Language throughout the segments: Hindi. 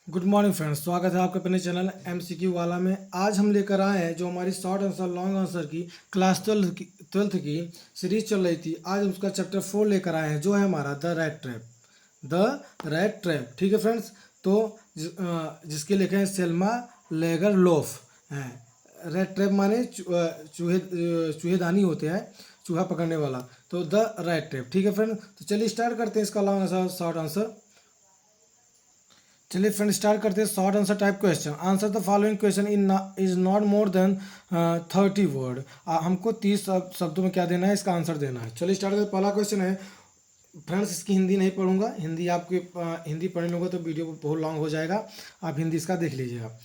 गुड मॉर्निंग फ्रेंड्स, स्वागत है आपके अपने चैनल एमसीक्यू वाला में। आज हम लेकर आए हैं जो हमारी शॉर्ट आंसर लॉन्ग आंसर की क्लास ट्वेल्थ की सीरीज चल रही थी। आज हम उसका चैप्टर 4 लेकर आए हैं जो है हमारा द रैट ट्रैप। ठीक है फ्रेंड्स। तो जिसके लिखे हैं सेल्मा लेगर लोफ हैं। रैट ट्रैप माने चूहेदानी होते हैं, चूहा पकड़ने वाला। तो द रैट ट्रैप, ठीक है फ्रेंड। तो चलिए स्टार्ट करते हैं इसका लॉन्ग आंसर शॉर्ट आंसर। चलिए फ्रेंड स्टार्ट करते हैं short answer type question. Answer the following question is not more than 30 word. हमको 30 शब्दों में क्या देना है, इसका आंसर देना है। चलिए स्टार्ट करते। पहला क्वेश्चन है फ्रेंड्स, इसकी हिंदी नहीं पढ़ूंगा, हिंदी आपके हिंदी पढ़ने लोगे तो वीडियो बहुत लॉन्ग हो जाएगा। आप हिंदी इसका देख लीजिएगा।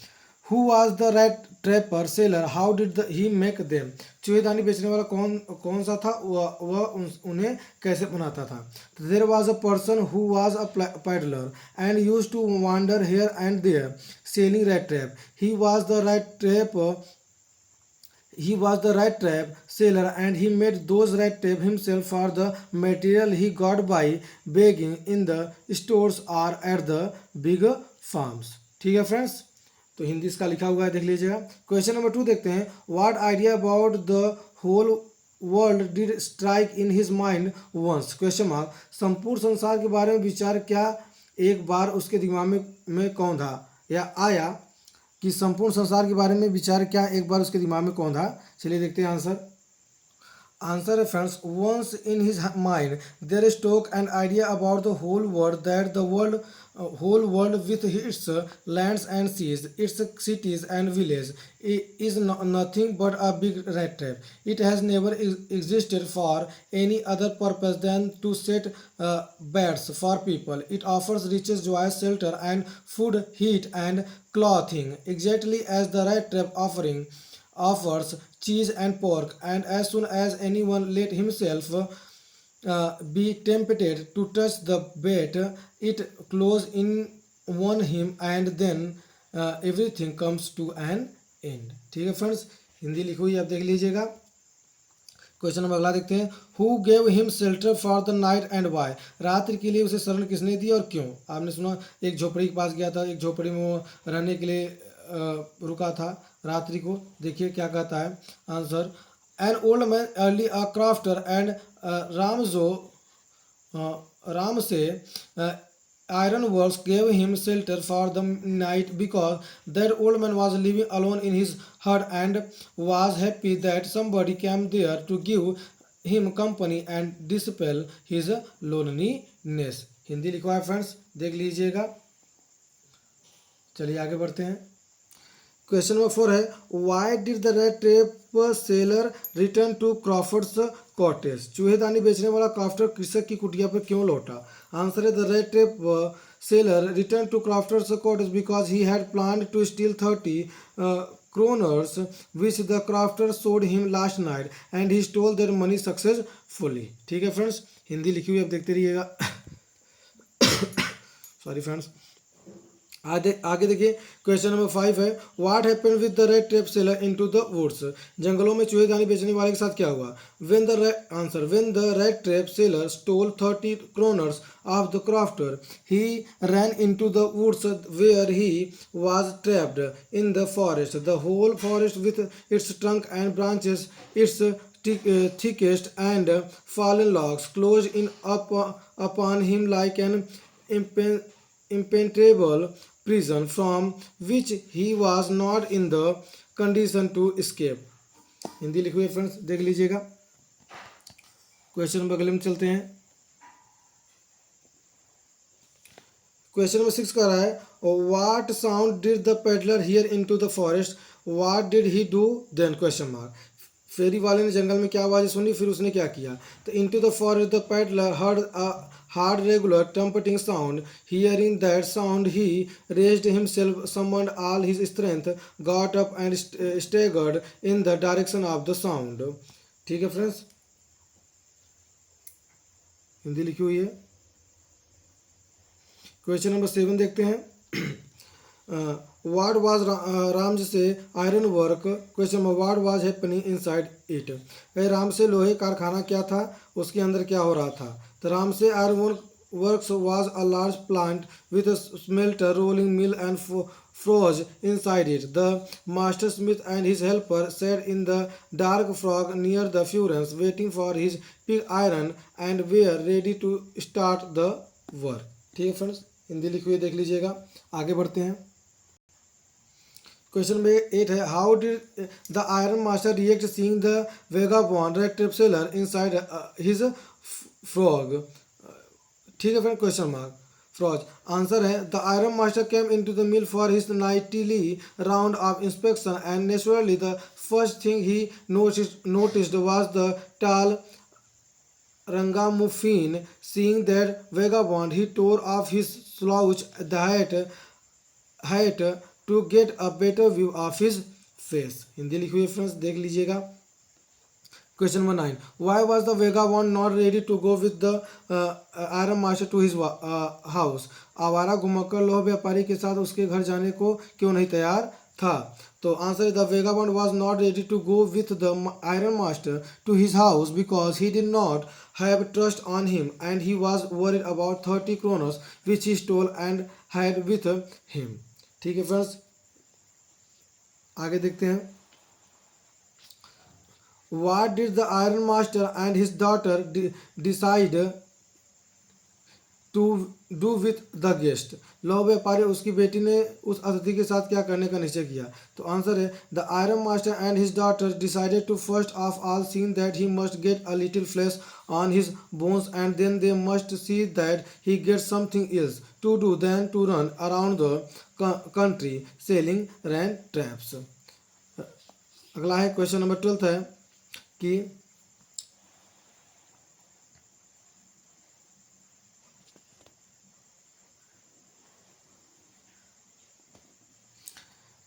Who was the rat trapper seller, how did he make them. चूहेदानी बेचने वाला कौन सा था, वह उन्हें कैसे बनाता था। There was a person who was a peddler and use to wander here and there selling rat trap. He was the rat trap He was the rat trap seller and he made those rat trap himself for the material he got by begging in the stores or at the big farms। ठीक है फ्रेंड्स, तो हिंदी इसका लिखा हुआ है, देख लीजिएगा। क्वेश्चन नंबर 2 देखते हैं। What idea about the whole world did strike in his mind once, question mark. संपूर्ण संसार के बारे में विचार क्या एक बार उसके दिमाग में कौन था या आया, कि संपूर्ण संसार के बारे में विचार क्या एक बार उसके दिमाग में कौन था। चलिए देखते हैं आंसर। आंसर है friends, once in his mind there struck an idea about the whole world with its lands and seas, its cities and village is nothing but a big rat trap. It has never existed for any other purpose than to set beds for people. It offers riches, joy, shelter, and food, heat, and clothing, exactly as the rat trap offers cheese and pork. And as soon as anyone let himself be tempted to touch the bait, it closes in on him, and then everything comes to an and. ठीक है फ्रेंड्स, हिंदी लिखी हुई आप देख लीजिएगा। क्वेश्चन नंबर अगला देखते हैं। Who gave him shelter for the night and why, रात्रि के लिए उसे शरण किसने दी और क्यों। आपने सुना एक झोपड़ी के पास गया था, एक झोपड़ी में वो रहने के लिए रुका था रात्रि को। देखिए क्या कहता है answer. An old man early a crafter and Ram से ironworks gave him shelter for the night because that old man was living alone in his hut and was happy that somebody came there to give him company and dispel his loneliness। Hindi लिखवा है फ्रेंड्स, देख लीजिएगा। चलिए आगे बढ़ते हैं। क्वेश्चन नंबर 4 है। Why did the red trap seller return to crofter's cottage, चूहेदानी बेचने वाला क्राफ्टर कृषक की कुटिया पर क्यों लौटा। आंसर है the red trap seller return to crofter's cottage because he had planned to steal 30 kroners which the crafter sold him last night and he stole their money successfully। ठीक है फ्रेंड्स, हिंदी लिखी हुई आप देखते रहिएगा। सॉरी फ्रेंड्स, आगे देखिए। क्वेश्चन नंबर 5 है। What happened with the red trap seller into the woods, जंगलों में चूहेदानी बेचने वाले के साथ क्या हुआ। When the red trap seller stole 30 kroners of the crofter, he ran into the woods where he was trapped in the forest. The whole forest with its trunk and branches, its thickest and fallen logs closed in upon him like an impenetrable prison from which he was not in the condition to escape। Hindi लिखी हुई है फ्रेंड्स, देख लीजिएगा। क्वेश्चन नंबर अगले में चलते हैं। क्वेश्चन नंबर 6 का रहा है। What sound did the peddler hear into the forest, what did he do then, question mark. फेरी वाले ने जंगल में क्या आवाज़ सुनी, फिर उसने क्या किया। तो into the forest the peddler heard a hard regular trumpeting sound. Hearing that sound, he raised himself, summoned all his strength, got up and staggered in the direction of the sound। ठीक है फ्रेंड्स, हिंदी लिखी हुई है। क्वेश्चन नंबर 7 देखते हैं। व्हाट वाज राम से iron work, question number what was happening inside it. Ram से लोहे कारखाना क्या था, उसके अंदर क्या हो रहा था। तो राम से iron works was a large plant with a smelter, rolling mill, and forge inside it. The master smith and his helper sat in the dark fog near the furnace, waiting for his pig iron, and were ready to start the work. ठीक है फ्रेंड्स, हिंदी लिखी हुई देख लीजिएगा। आगे बढ़ते हैं। क्वेश्चन नंबर 8 है, how did the iron master react seeing the vagabond rat trap seller inside his forge. ठीक है friend, question mark forge. Answer है, the iron master came in to the mill for his nightly round of inspection and naturally the first thing he noticed was the tall Rangamuffin. Seeing that vagabond, he tore off his slouch hat to get a better view of his face. Hindi लिखी हुई फ्रेंड्स देख लीजिएगा। Question number 9, why was the vagabond not ready to go with the iron master to his house. आवारा घुमक्कड़ लोह व्यापारी के साथ उसके घर जाने को क्यों नहीं तैयार था। तो आंसर है, the vagabond was not ready to go with the iron master to his house because he did not have trust on him and he was worried about 30 kronos which he stole and had with him. ठीक है फ्रेंड्स, आगे देखते हैं। What did the iron master and his daughter decide to do with the guest। लौह व्यापारी उसकी बेटी ने उस अतिथि के साथ क्या करने का निश्चय किया। तो आंसर है, the iron master and his daughter decided to first of all seen that he must get a little flesh on his bones and then they must see that he gets something else to do than to run around the country selling rat traps। अगला है क्वेश्चन नंबर 12 है कि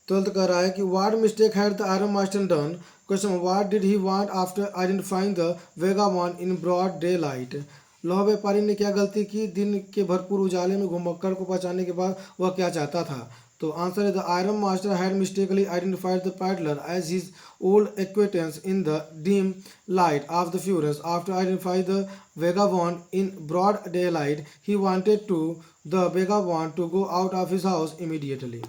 ट्वेल्थ कह रहा है कि what mistake had the iron master done. Question, what did he want after identifying the vagabond in broad daylight. लौह व्यापारी ने क्या गलती की दिन के भरपूर उजाले में घुमक्कड़ को पहचानने के बाद वह क्या चाहता था। तो आंसर है, the iron master had mistakenly identified the peddler as his old acquaintance in the dim light of the furnace. After identified the vagabond in broad daylight he wanted to the vagabond to go out of his house immediately.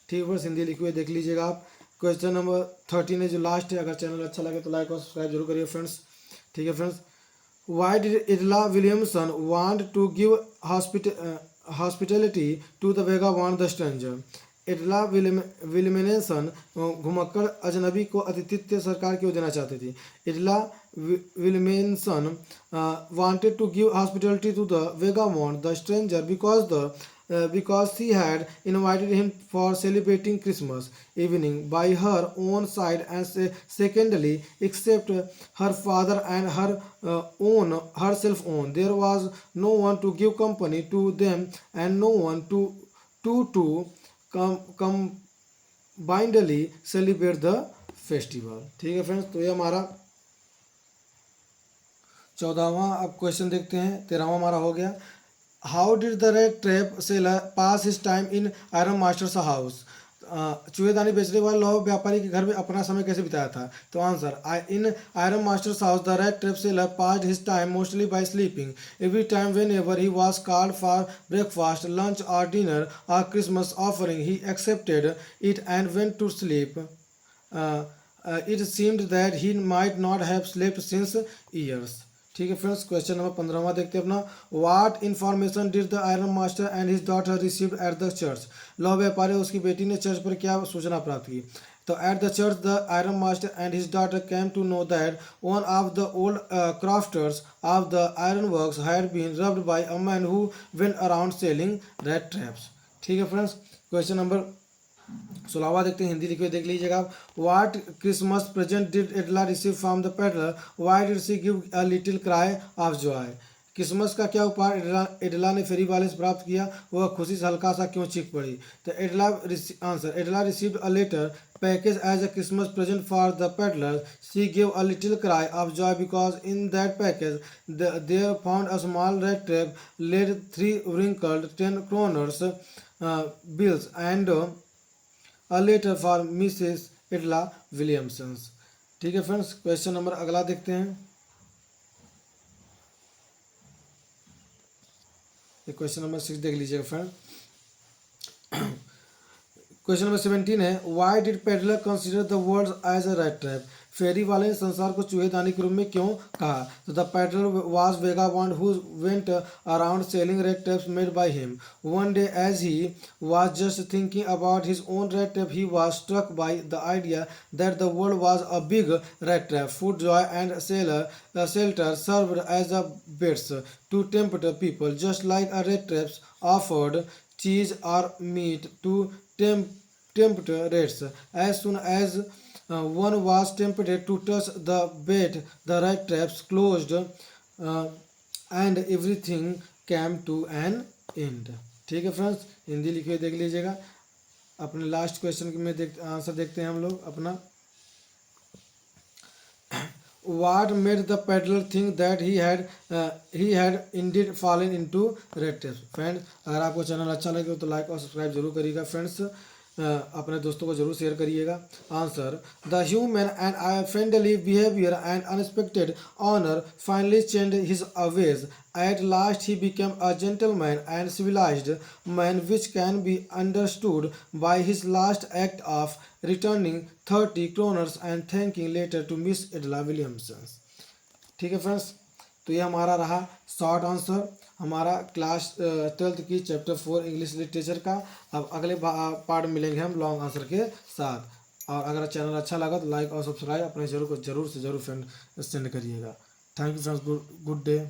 ठीक है फ्रेंड्स, हिंदी लिखी हुई देख लीजिएगा आप। क्वेश्चन नंबर 13 है जो लास्ट है। अगर चैनल अच्छा लगे तो लाइक और सब्सक्राइब जरूर करिए फ्रेंड्स। ठीक है friends, why did Edla Williamson want to give hospitality to the vagabond the stranger. Edla Williamson घुमक्कड़ अजनबी को आतिथ्य सरकार क्यों देना चाहती थी। Edla Williamson wanted to give hospitality to the vagabond the stranger because he had invited him for celebrating Christmas evening by her own side and secondly except her father and herself own. There was no one to give company to them and no one to combinedly celebrate the festival। ठीक है फ्रेंड्स, तो ये हमारा 14वां अब क्वेश्चन देखते हैं। 13वां हमारा हो गया, how did the red trap seller pass his time in iron masters house. चूहेदानी बेचने वाले लौह व्यापारी के घर में अपना समय कैसे बिताया था। तो answer, in iron masters house the red trap seller passed his time mostly by sleeping. Every time whenever he was called for breakfast lunch और डिनर और Christmas offering he accepted it and went to sleep. It seemed that he might not have slept since years. ठीक है फ्रेंड्स, क्वेश्चन नंबर 15वां देखते हैं अपना। What information did the iron master and his daughter received eight the church. लौह व्यापारी उसकी बेटी ने चर्च पर क्या सूचना प्राप्त की। तो at the church the iron master and his daughter came to know that one of the old crofters of the iron works had been robbed by a man who went around selling red traps. ठीक है फ्रेंड्स, क्वेश्चन नंबर 16वां देखते हैं, हिंदी लिखे देख लीजिएगा। What Christmas present did Edla receive from the peddler, why did she give a little cry of joy. Christmas का क्या उपहार इडला ने फेरी वाले से प्राप्त किया, वह खुशी से हल्का सा क्यों चीख पड़ी। तो Edla received a letter package as a Christmas present for the peddler. She give a little cry of joy because in that package there found a small rat trap laid 3 wrinkled 10 kroners bills and a letter for Mrs Edla Williamson. ठीक है फ्रेंड्स, क्वेश्चन नंबर अगला देखते हैं। ये क्वेश्चन नंबर 6 देख लीजिएगा फ्रेंड। क्वेश्चन नंबर 17 है, why did peddler consider the world as a rat trap? फेरी वाले ने संसार को चूहेदानी के रूप में क्यों कहा? तो the peddler was vagabond who went around selling red traps made by him. One day as he was just thinking about his own rat trap, he was struck by the idea that the world was a big rat trap. Food, joy, and shelter served as a baits to tempt people, just like a rat traps offered cheese or meat to tempt rats. As soon as one was tempted to touch the bait, the rat traps closed, and everything came to an end. ठीक है फ्रेंड्स, हिंदी लिखे हुए देख लीजिएगा। अपने लास्ट क्वेश्चन में आंसर देखते हैं हम लोग अपना। What made the peddler think that he had indeed fallen into rat traps? Friends, अगर आपको चैनल अच्छा लगे तो लाइक और सब्सक्राइब जरूर करिएगा फ्रेंड्स। अपने दोस्तों को जरूर शेयर करिएगा। Answer, the human and friendly behaviour and unexpected honour finally changed his ways. At last he became a gentleman and civilized man, which can be understood by his last act of returning 30 kroners and thanking later to Miss Edla Williamson. ठीक है फ्रेंड्स, तो ये हमारा रहा शॉर्ट आंसर हमारा क्लास 12th की चैप्टर 4 इंग्लिश लिटरेचर का। अब अगले पार्ट मिलेंगे हम लॉन्ग आंसर के साथ। और अगर चैनल अच्छा लगा तो लाइक और सब्सक्राइब अपने जरूर से जरूर फ्रेंड सेंड करिएगा। Thank you friends, good day.